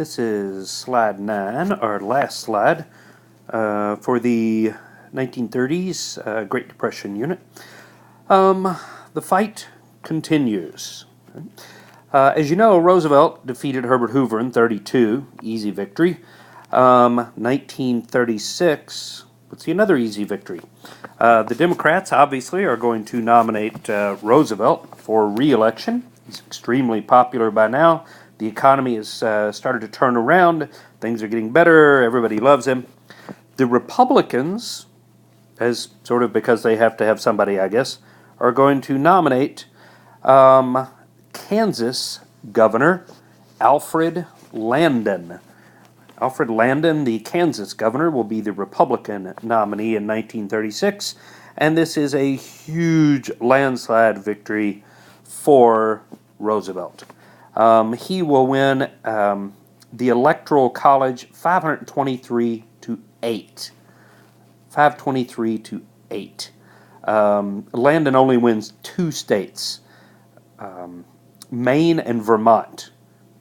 This is slide 9, our last slide for the 1930s Great Depression unit. The fight continues. As you know, Roosevelt defeated Herbert Hoover in 32, easy victory. 1936, let's see, another easy victory. The Democrats obviously are going to nominate Roosevelt for re-election. He's extremely popular by now. The economy has started to turn around. Things are getting better. Everybody loves him. The Republicans, as sort of because they have to have somebody, I guess, are going to nominate Kansas Governor Alfred Landon. Alfred Landon, the Kansas governor, will be the Republican nominee in 1936, and this is a huge landslide victory for Roosevelt. He will win the Electoral College 523 to 8. 523 to 8. Landon only wins 2 states, Maine and Vermont.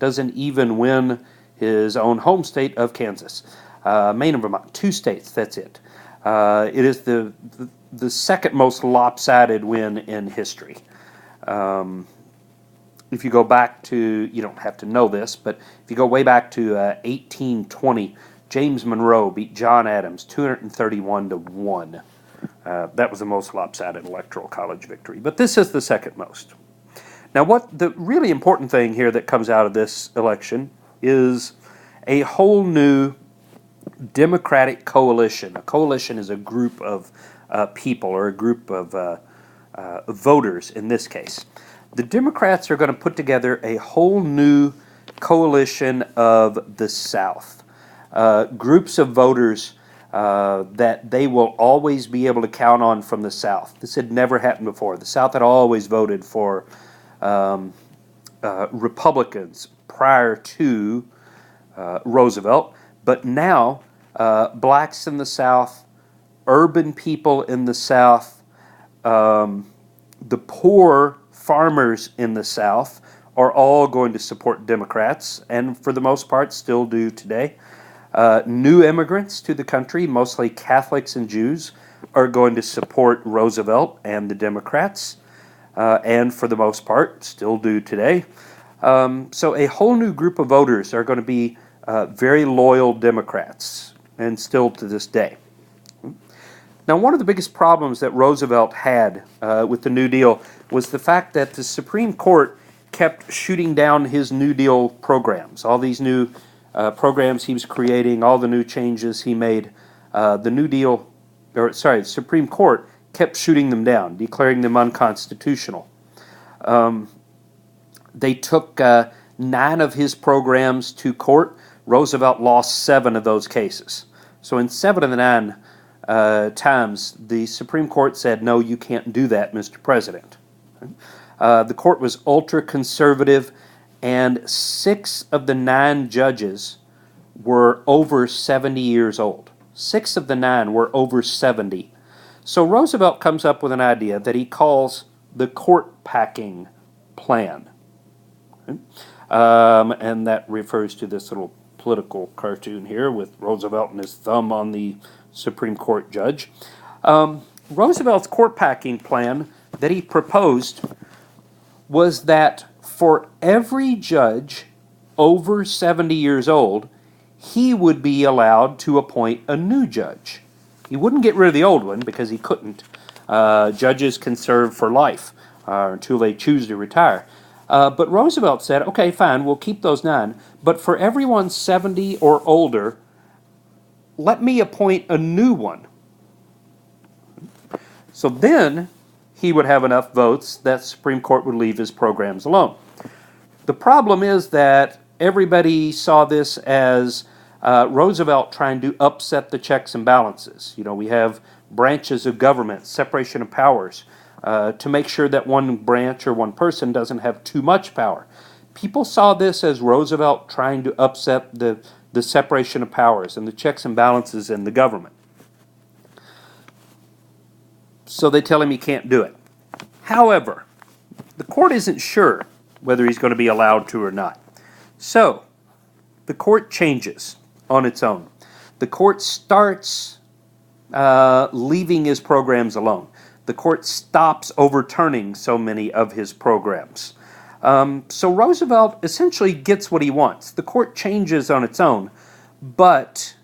Doesn't even win his own home state of Kansas. Maine and Vermont, 2 states, that's it. It is the second most lopsided win in history. If you go back to, you don't have to know this, but if you go way back to 1820, James Monroe beat John Adams 231 to 1. That was the most lopsided electoral college victory, but this is the second most. Now, what the really important thing here that comes out of this election is a whole new Democratic coalition. A coalition is a group of people, or a group of voters in this case. The Democrats are going to put together a whole new coalition of the South. Groups of voters that they will always be able to count on from the South. This had never happened before. The South had always voted for Republicans prior to Roosevelt, but now blacks in the South, urban people in the South, the poor farmers in the South are all going to support Democrats, and for the most part still do today. New immigrants to the country, mostly Catholics and Jews, are going to support Roosevelt and the Democrats, and for the most part still do today. So a whole new group of voters are going to be very loyal Democrats, and still to this day. Now, one of the biggest problems that Roosevelt had with the New Deal was the fact that the Supreme Court kept shooting down his New Deal programs, all these new programs he was creating, all the new changes he made. The Supreme Court kept shooting them down, declaring them unconstitutional. They took 9 of his programs to court. Roosevelt lost 7 of those cases. So in 7 of the 9 times, the Supreme Court said, no, you can't do that, Mr. President. The court was ultra-conservative, and 6 of the 9 judges were over 70 years old. 6 of the 9 were over 70. So Roosevelt comes up with an idea that he calls the court packing plan. And that refers to this little political cartoon here with Roosevelt and his thumb on the Supreme Court judge. Roosevelt's court packing plan that he proposed was that for every judge over 70 years old, he would be allowed to appoint a new judge. He wouldn't get rid of the old one because he couldn't. Judges can serve for life until they choose to retire. But Roosevelt said, okay, fine, we'll keep those 9, but for everyone 70 or older, let me appoint a new one. So then he would have enough votes that Supreme Court would leave his programs alone. The problem is that everybody saw this as Roosevelt trying to upset the checks and balances. You know, we have branches of government, separation of powers, to make sure that one branch or one person doesn't have too much power. People saw this as Roosevelt trying to upset the separation of powers and the checks and balances in the government. So they tell him he can't do it. However, the court isn't sure whether he's going to be allowed to or not. So the court changes on its own. The court starts leaving his programs alone. The court stops overturning so many of his programs. So Roosevelt essentially gets what he wants. The court changes on its own, but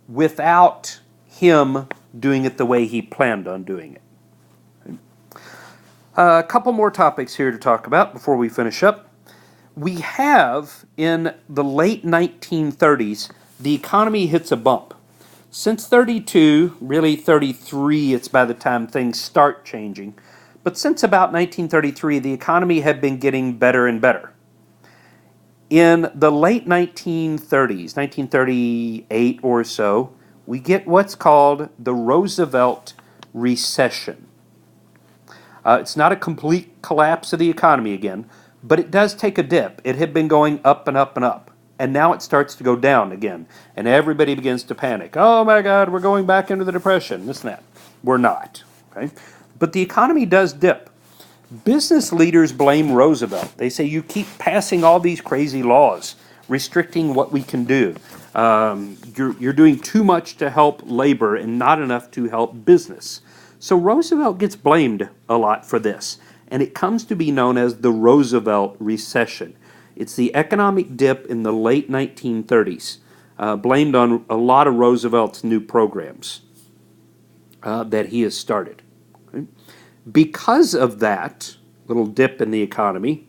without him doing it the way he planned on doing it. A couple more topics here to talk about before we finish up. We have, in the late 1930s, the economy hits a bump. Since 32, really 33, it's by the time things start changing. But since about 1933, the economy had been getting better and better. In the late 1930s, 1938 or so, we get what's called the Roosevelt recession. It's not a complete collapse of the economy again, but it does take a dip. It had been going up and up and up, and now it starts to go down again, and everybody begins to panic. Oh my God, we're going back into the Depression, this and that. We're not, okay? But the economy does dip. Business leaders blame Roosevelt. They say, you keep passing all these crazy laws, restricting what we can do. You're doing too much to help labor and not enough to help business. So Roosevelt gets blamed a lot for this, and it comes to be known as the Roosevelt recession. It's the economic dip in the late 1930s, blamed on a lot of Roosevelt's new programs that he has started. Okay? Because of that little dip in the economy,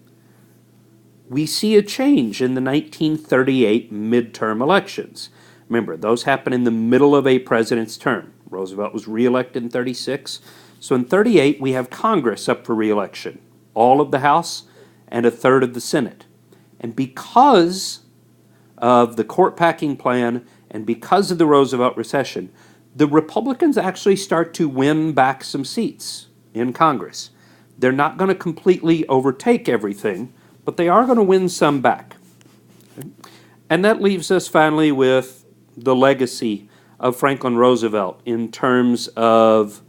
we see a change in the 1938 midterm elections. Remember, those happen in the middle of a president's term. Roosevelt was reelected in 36. So in 38, we have Congress up for reelection, all of the House and a third of the Senate. And because of the court packing plan and because of the Roosevelt recession, the Republicans actually start to win back some seats in Congress. They're not going to completely overtake everything, but they are going to win some back. Okay? And that leaves us finally with the legacy of Franklin Roosevelt in terms of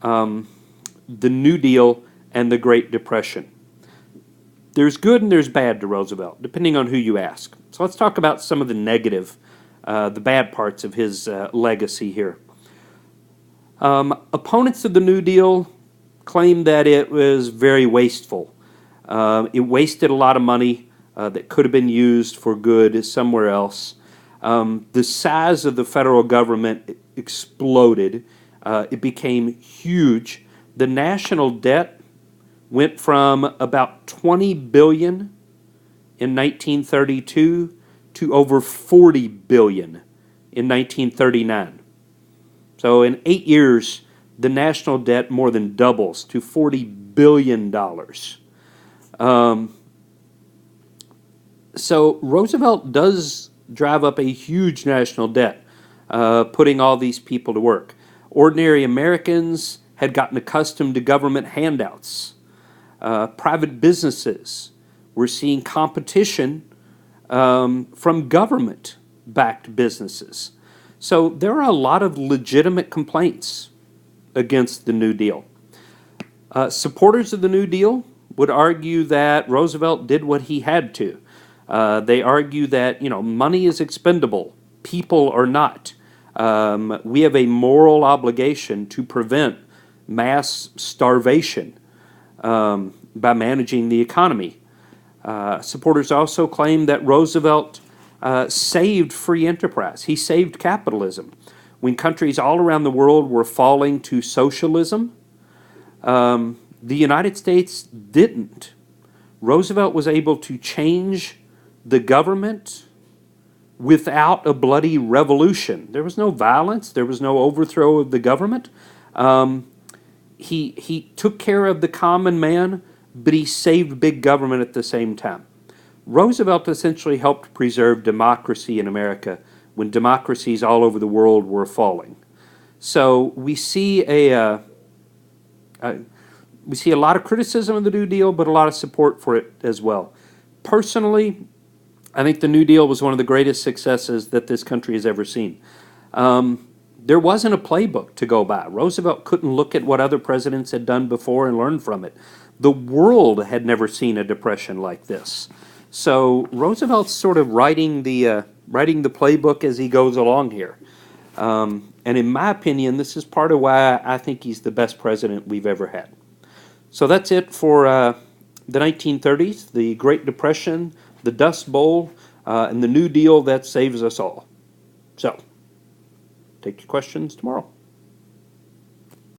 the New Deal and the Great Depression. There's good and there's bad to Roosevelt, depending on who you ask. So let's talk about some of the negative, the bad parts of his legacy here. Opponents of the New Deal claim that it was very wasteful. It wasted a lot of money that could have been used for good somewhere else. The size of the federal government exploded. It became huge. The national debt went from about $20 billion in 1932 to over $40 billion in 1939. So in 8 years, the national debt more than doubles to $40 billion. So Roosevelt does drive up a huge national debt, putting all these people to work. Ordinary Americans had gotten accustomed to government handouts. Private businesses were seeing competition from government-backed businesses. So there are a lot of legitimate complaints against the New Deal. Supporters of the New Deal would argue that Roosevelt did what he had to. They argue that, money is expendable, people are not. We have a moral obligation to prevent mass starvation by managing the economy. Supporters also claim that Roosevelt saved free enterprise. He saved capitalism. When countries all around the world were falling to socialism, the United States didn't. Roosevelt was able to change the government without a bloody revolution. There was no violence. There was no overthrow of the government. He took care of the common man, but he saved big government at the same time. Roosevelt essentially helped preserve democracy in America when democracies all over the world were falling. So we see a lot of criticism of the New Deal, but a lot of support for it as well. Personally, I think the New Deal was one of the greatest successes that this country has ever seen. There wasn't a playbook to go by. Roosevelt couldn't look at what other presidents had done before and learn from it. The world had never seen a depression like this. So Roosevelt's sort of writing the writing the playbook as he goes along here. And in my opinion, this is part of why I think he's the best president we've ever had. So that's it for the 1930s, the Great Depression, the Dust Bowl, and the New Deal that saves us all. So, take your questions tomorrow.